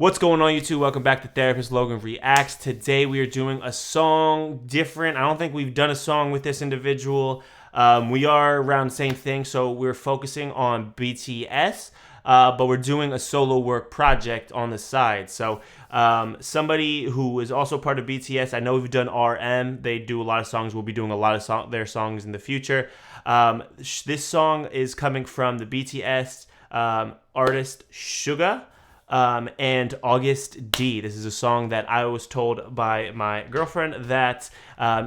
What's going on, YouTube? Welcome back to Therapist Logan Reacts. Today we are doing a song different. I don't think we've done a song with this individual. We are around the same thing, so we're focusing on BTS, but we're doing a solo work project on the side. So somebody who is also part of BTS, I know we've done RM. They do a lot of songs. We'll be doing a lot of their songs in the future. This song is coming from the BTS artist SUGA and Agust D. This is a song that I was told by my girlfriend that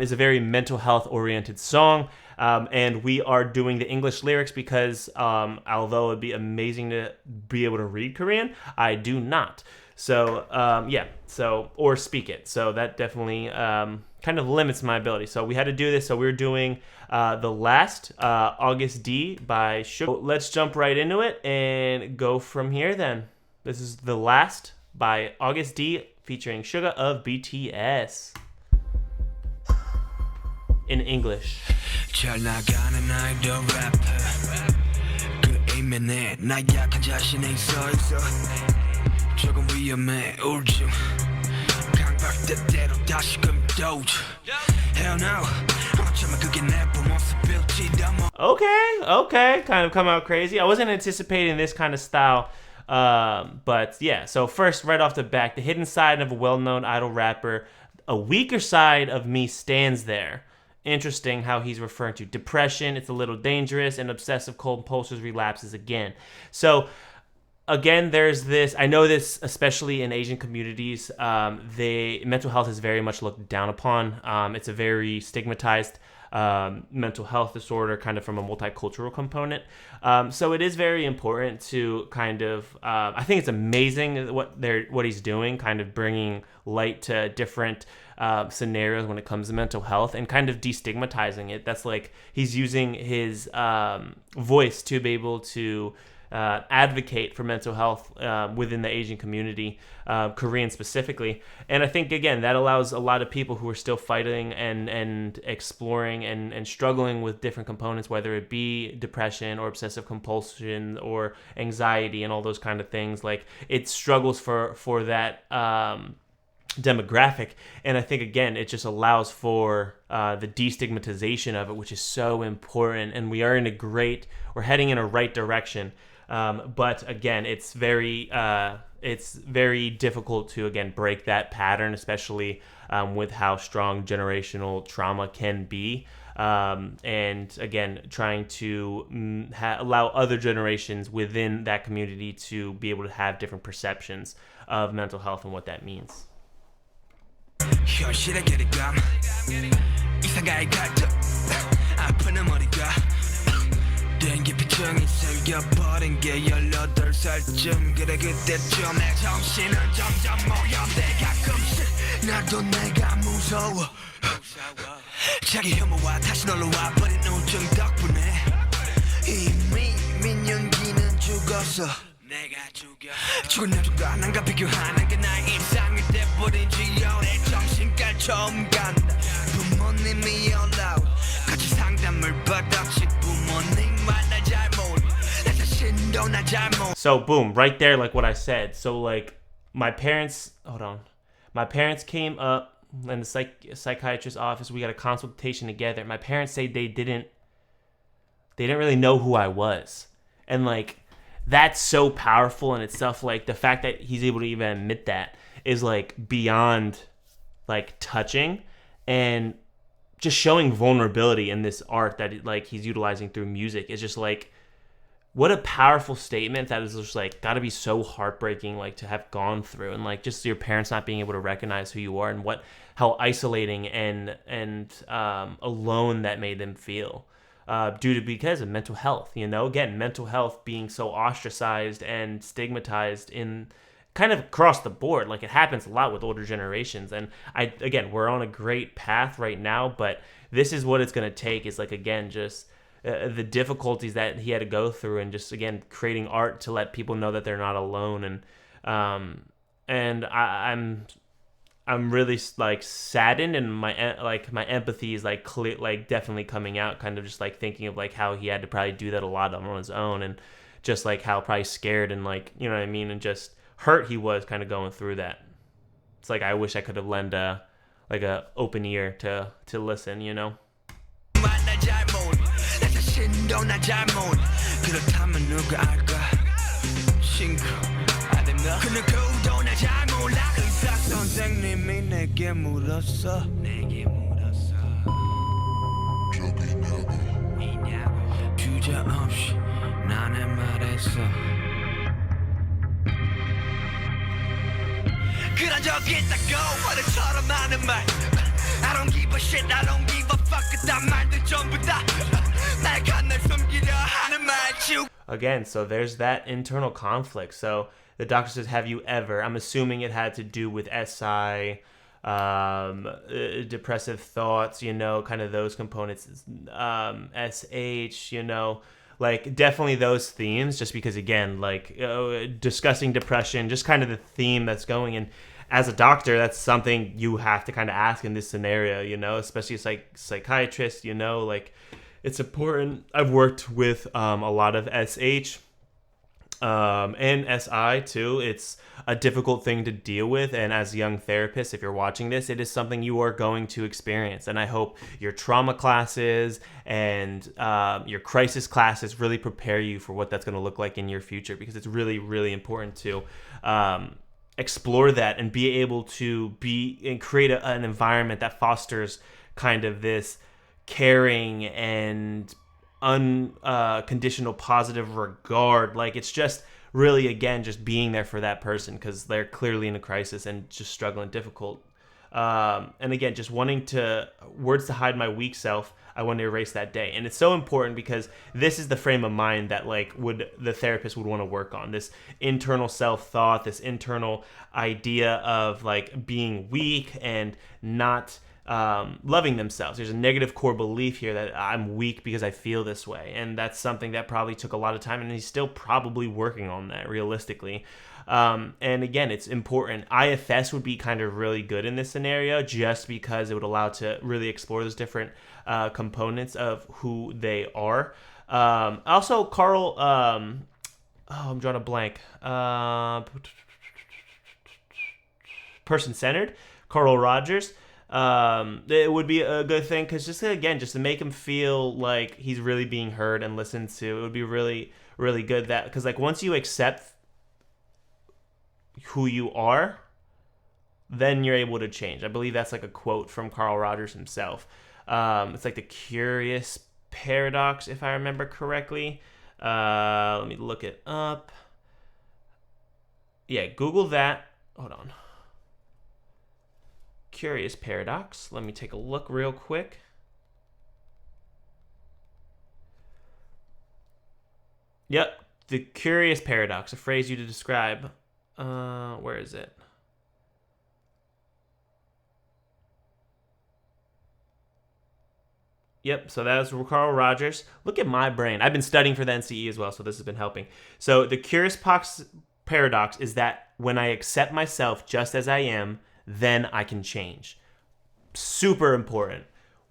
is a very mental health oriented song. And we are doing the English lyrics because although it'd be amazing to be able to read Korean, I do not. So or speak it. So that definitely kind of limits my ability. So we had to do this. So we're doing The Last, Agust D by Suga. Let's jump right into it and go from here then. This is The Last by Agust D featuring SUGA of BTS in English. 잘 나가는 아이돌 래퍼 그 이면에 나 약한 자신이 서있어 조금 위험해 우울증 강박대대로 다시금 도주 Hell no 어쩌면 그게 내 모습일지도 뭐 Okay, kind of come out crazy. I wasn't anticipating this kind of style. But yeah, so first, right off the bat, the hidden side of a well-known idol rapper, a weaker side of me stands there. Interesting how he's referring to depression, it's a little dangerous, and obsessive compulsive relapses again. So again, there's this, I know this, especially in Asian communities, mental health is very much looked down upon. It's a very stigmatized mental health disorder, kind of from a multicultural component. So it is very important to kind of, I think it's amazing what he's doing, kind of bringing light to different scenarios when it comes to mental health and kind of destigmatizing it. That's like he's using his voice to be able to advocate for mental health within the Asian community, Korean specifically. And I think, again, that allows a lot of people who are still fighting and exploring and struggling with different components, whether it be depression or obsessive compulsion or anxiety and all those kind of things. Like, it struggles for that demographic. And I think, again, it just allows for the destigmatization of it, which is so important. And we're heading in a right direction. But again, it's very difficult to, again, break that pattern, especially with how strong generational trauma can be. And again, trying to allow other generations within that community to be able to have different perceptions of mental health and what that means. 현실의 괴리감 이상가의 갈등 아픈 머리가 땡기 피증이 생겨버린 게 18살쯤 그래 그때쯤 내 정신은 점점 모여대 가끔씩 나도 내가 무서워 자기 혐오와 다시 놀러 와버린 우울증 덕분에 이미 민연기는 죽었어 내가 죽은 여전과 난과 비교하는 게 나의 일상이 돼버린 지연의 정신과 처음 간다 부모님이 연락 같이 상담을 받았지 부모님만 날 잘 모르 나 자신도 날 잘 모르. So boom, right there, like what I said. So like my parents came up in the psychiatrist's office. We got a consultation together. My parents say they didn't really know who I was, and like, that's so powerful in itself. Like, the fact that he's able to even admit that is like beyond like touching, and just showing vulnerability in this art that like he's utilizing through music is just like, what a powerful statement that is just like gotta be so heartbreaking, like, to have gone through, and like just your parents not being able to recognize who you are and how isolating and alone that made them feel. Because of mental health, again, mental health being so ostracized and stigmatized in kind of across the board. Like, it happens a lot with older generations, and we're on a great path right now, but this is what it's going to take, is like, again, just the difficulties that he had to go through, and just, again, creating art to let people know that they're not alone. And I'm really like saddened, and my empathy is like clear, like definitely coming out, kind of just like thinking of like how he had to probably do that a lot on his own, and just like how probably scared and like, you know what I mean, and just hurt he was kind of going through that. It's like I wish I could have lent a open ear to listen, you know. 그런 적 있다고 버릇처럼 하는 말 I don't give a shit, I don't give a fuck 그딴 말들 전부 다날 간날 숨기려 하는 말 Again, so there's that internal conflict. So the doctor says, have you ever? I'm assuming it had to do with SI, depressive thoughts, you know, kind of those components, SH, you know, like definitely those themes, just because, again, like discussing depression, just kind of the theme that's going. And as a doctor, that's something you have to kind of ask in this scenario, you know, especially psychiatrist, you know, like it's important. I've worked with a lot of SH and SI too. It's a difficult thing to deal with, and as a young therapist, if you're watching this, it is something you are going to experience. And I hope your trauma classes and your crisis classes really prepare you for what that's going to look like in your future, because it's really, really important to explore that and be able to be and create an environment that fosters kind of this caring and unconditional positive regard. Like, it's just really, again, just being there for that person because they're clearly in a crisis and just struggling, difficult. And again, just wanting to words to hide my weak self. I want to erase that day. And it's so important because this is the frame of mind that the therapist would want to work on, this internal self-thought, this internal idea of like being weak and not loving themselves. There's a negative core belief here that I'm weak because I feel this way, and that's something that probably took a lot of time, and he's still probably working on that realistically. And again, it's important. IFS would be kind of really good in this scenario just because it would allow to really explore those different components of who they are. Also, Carl, I'm drawing a blank. Person-centered, Carl Rogers. It would be a good thing because just to make him feel like he's really being heard and listened to. It would be really, really good that because like once you accept who you are, then you're able to change. I believe that's like a quote from Carl Rogers himself. It's like the curious paradox, if I remember correctly. Let me look it up. Yeah, Google that. Hold on. Curious paradox. Let me take a look real quick. Yep, the curious paradox, a phrase you to describe. Where is it? Yep, so that was Carl Rogers. Look at my brain. I've been studying for the NCE as well, so this has been helping. So the curious paradox is that when I accept myself just as I am, then I can change. Super important.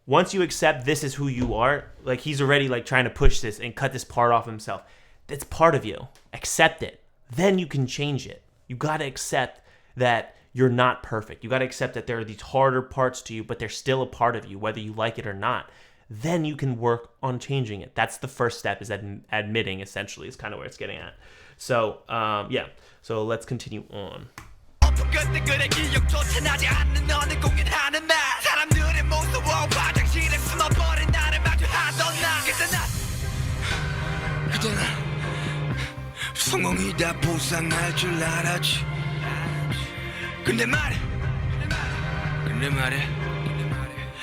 Once you accept this is who you are, like he's already like trying to push this and cut this part off himself. That's part of you. Accept it. Then you can change it. You got to accept that you're not perfect. You got to accept that there are these harder parts to you, but they're still a part of you, whether you like it or not. Then you can work on changing it. That's the first step, is admitting, essentially, is kind of where it's getting at. So, yeah. So let's continue on. 성공이다 보상할 줄 알았지 근데 말해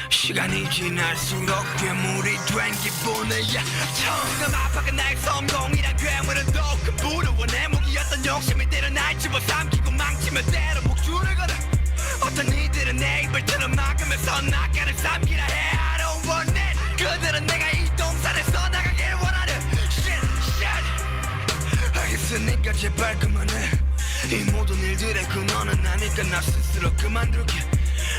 시간이 지날수록 괴물이 된 기분이야 처음 아파가 나의 성공이란 괴물은 더큰 부러워 내 무기였던 욕심이 때려 날 집어삼키고 망치면 때려 목줄을 걸어 어떤 이들은 내 입을 틀어 막으면서 낙관을 삼키라 해 I don't want it 그들은 내가 이 동산에 써나가길 원하는 shit 알겠으니까 제발 그만해 이 모든 일들의 근원은 나니까 나 스스로 그만둘게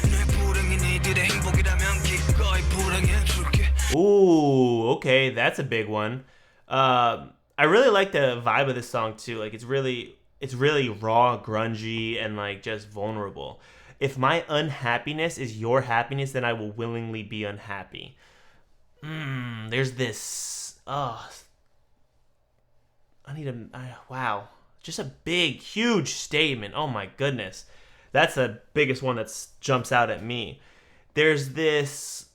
내 불행이 니들의 행복이라면 기꺼이 불행해줄게. Ooh, okay, that's a big one. I really like the vibe of this song too. Like, it's really it's really raw, grungy, and like just vulnerable. If my unhappiness is your happiness, then I will willingly be unhappy. There's this. Wow. Just a big, huge statement. Oh my goodness. That's the biggest one that jumps out at me. There's this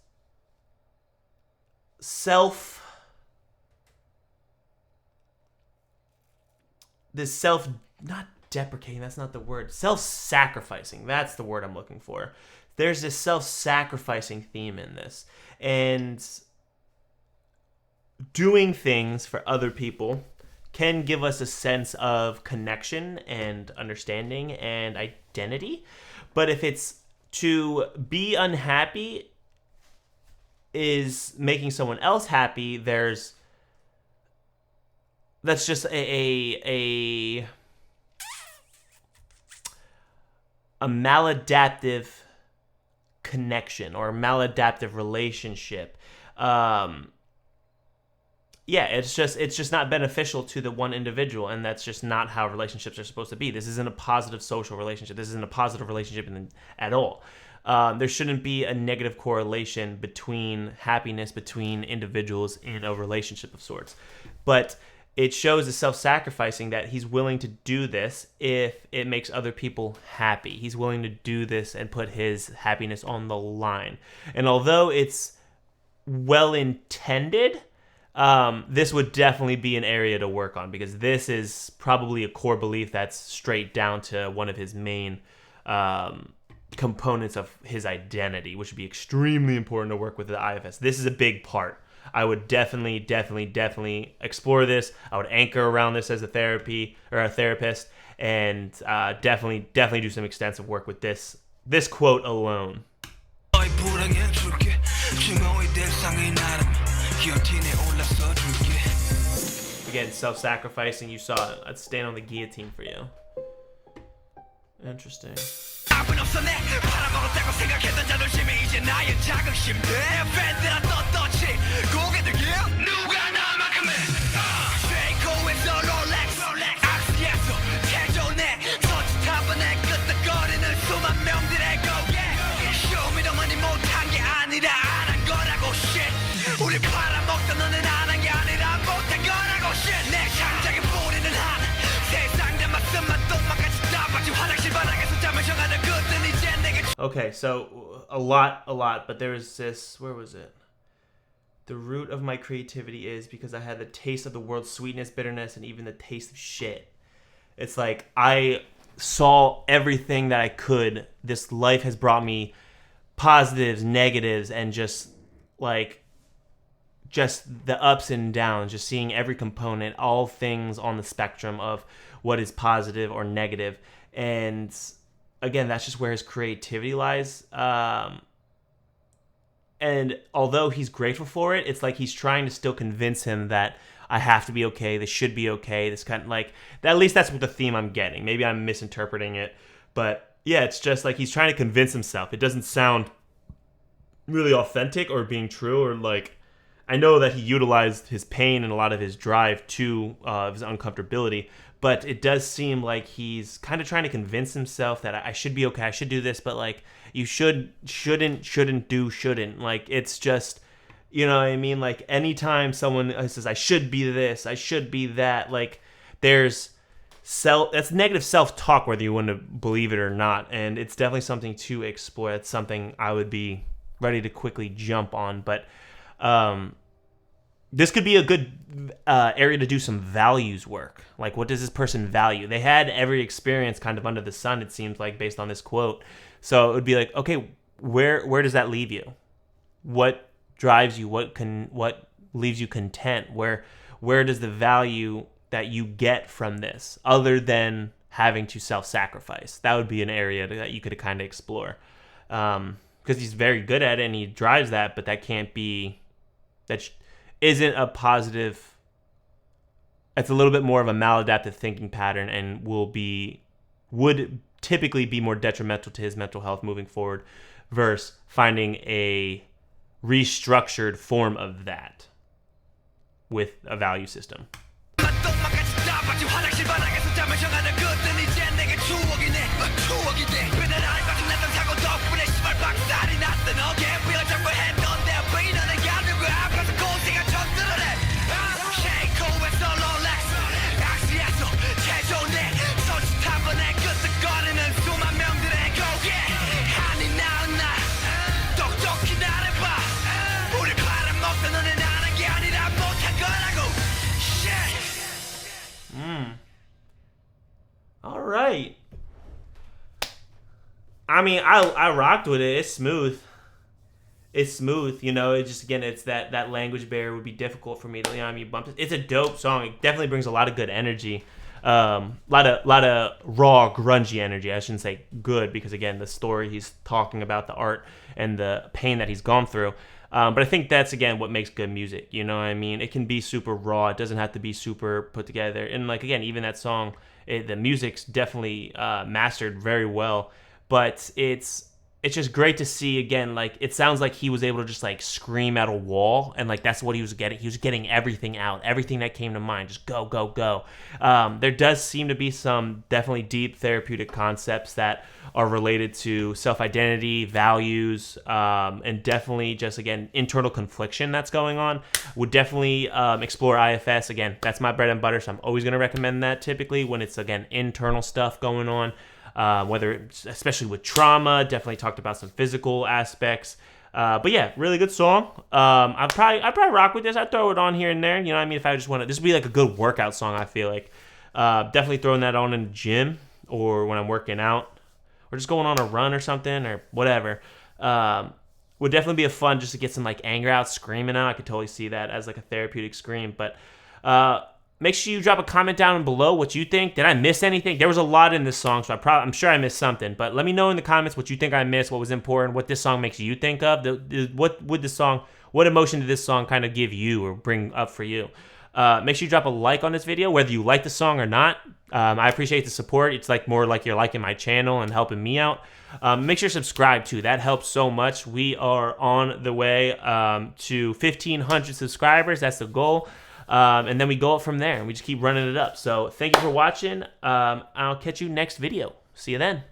not deprecating, that's not the word. Self-sacrificing. That's the word I'm looking for. There's this self-sacrificing theme in this. And doing things for other people can give us a sense of connection and understanding and identity. But if it's to be unhappy is making someone else happy, that's just a maladaptive connection or maladaptive relationship. It's just not beneficial to the one individual, and that's just not how relationships are supposed to be. This isn't a positive social relationship. This isn't a positive relationship at all. There shouldn't be a negative correlation between happiness between individuals in a relationship of sorts. But it shows the self-sacrificing that he's willing to do this if it makes other people happy. He's willing to do this and put his happiness on the line. And although it's well-intended, this would definitely be an area to work on, because this is probably a core belief that's straight down to one of his main components of his identity, which would be extremely important to work with the IFS. This is a big part. I would definitely explore this. I would anchor around this as a therapist, and definitely do some extensive work with this quote alone. Again, self-sacrificing. You saw it. I'd stand on the guillotine for you. Interesting. Okay, so a lot, but there was this, where was it? The root of my creativity is because I had the taste of the world's sweetness, bitterness, and even the taste of shit. It's like I saw everything that I could. This life has brought me positives, negatives, and just the ups and downs, just seeing every component, all things on the spectrum of what is positive or negative. And again, that's just where his creativity lies. And although he's grateful for it, it's like he's trying to still convince him that I have to be okay, this should be okay, this kind of at least that's what the theme I'm getting. Maybe I'm misinterpreting it, but yeah, it's just like he's trying to convince himself. It doesn't sound really authentic or being true, or I know that he utilized his pain and a lot of his drive to his uncomfortability, but it does seem like he's kind of trying to convince himself that I should be okay, I should do this, but you shouldn't. It's just, you know what I mean? Anytime someone says I should be this, I should be that, there's that's negative self-talk, whether you want to believe it or not, and it's definitely something to explore. It's something I would be ready to quickly jump on, but this could be a good area to do some values work. What does this person value? They had every experience kind of under the sun, it seems like, based on this quote. So it would be okay, where does that leave you? What drives you? What leaves you content? Where does the value that you get from this, other than having to self-sacrifice? That would be an area that you could kind of explore. Because he's very good at it and he drives that, but that isn't a positive. It's a little bit more of a maladaptive thinking pattern, and would typically be more detrimental to his mental health moving forward, versus finding a restructured form of that with a value system. 깜빡지 화장실 바닥에서 잠을 정하는 그땐 이제 내게 추억이네 추억이 돼 그날 알바중 났던 사고 덕분에 시발 박살이 났던 어깨 위를 잡고 했던 내 베이너는 가누고 앞에서 고생한 척들을 해 쉐이코에서 롤렉스 악시에서 최종내 손짓 한 번에 끄덕거리는 수만 명들의 고개 한이 나은 날 똑똑히 나를 봐 우리 팔아먹던 너네 나는 게 아니라 못한 거라고 All right. I mean, I rocked with it. It's smooth. It's smooth, you know. It just, again, it's that language barrier would be difficult for me to, you know what I mean, bump it. It's a dope song. It definitely brings a lot of good energy. Lot of raw, grungy energy. I shouldn't say good because, again, the story he's talking about, the art and the pain that he's gone through. But I think that's, again, what makes good music. You know what I mean? It can be super raw. It doesn't have to be super put together. And, like, again, even that song, the music's definitely mastered very well. But it's just great to see, again, like, it sounds like he was able to just, like, scream at a wall, and, like, that's what he was getting. He was getting everything out, everything that came to mind, just go, go, go. There does seem to be some definitely deep therapeutic concepts that are related to self-identity, values, and definitely just, again, internal confliction that's going on. Would definitely explore IFS. Again, that's my bread and butter, so I'm always going to recommend that typically when it's, again, internal stuff going on. Whether it's, especially with trauma, definitely talked about some physical aspects. But yeah, really good song. I'd probably rock with this. I'd throw it on here and there. You know what I mean? If I just want to, this would be like a good workout song, I feel like. Definitely throwing that on in the gym or when I'm working out or just going on a run or something or whatever. Would definitely be a fun just to get some like anger out, screaming out. I could totally see that as like a therapeutic scream. But make sure you drop a comment down below what you think. Did I miss anything? There was a lot in this song, so I'm sure I missed something. But let me know in the comments what you think I missed, what was important, what this song makes you think of. What emotion did this song kind of give you or bring up for you? Make sure you drop a like on this video, whether you like the song or not. I appreciate the support. It's like more like you're liking my channel and helping me out. Make sure to subscribe too. That helps so much. We are on the way to 1,500 subscribers. That's the goal. And then we go up from there and we just keep running it up. So thank you for watching. I'll catch you next video. See you then.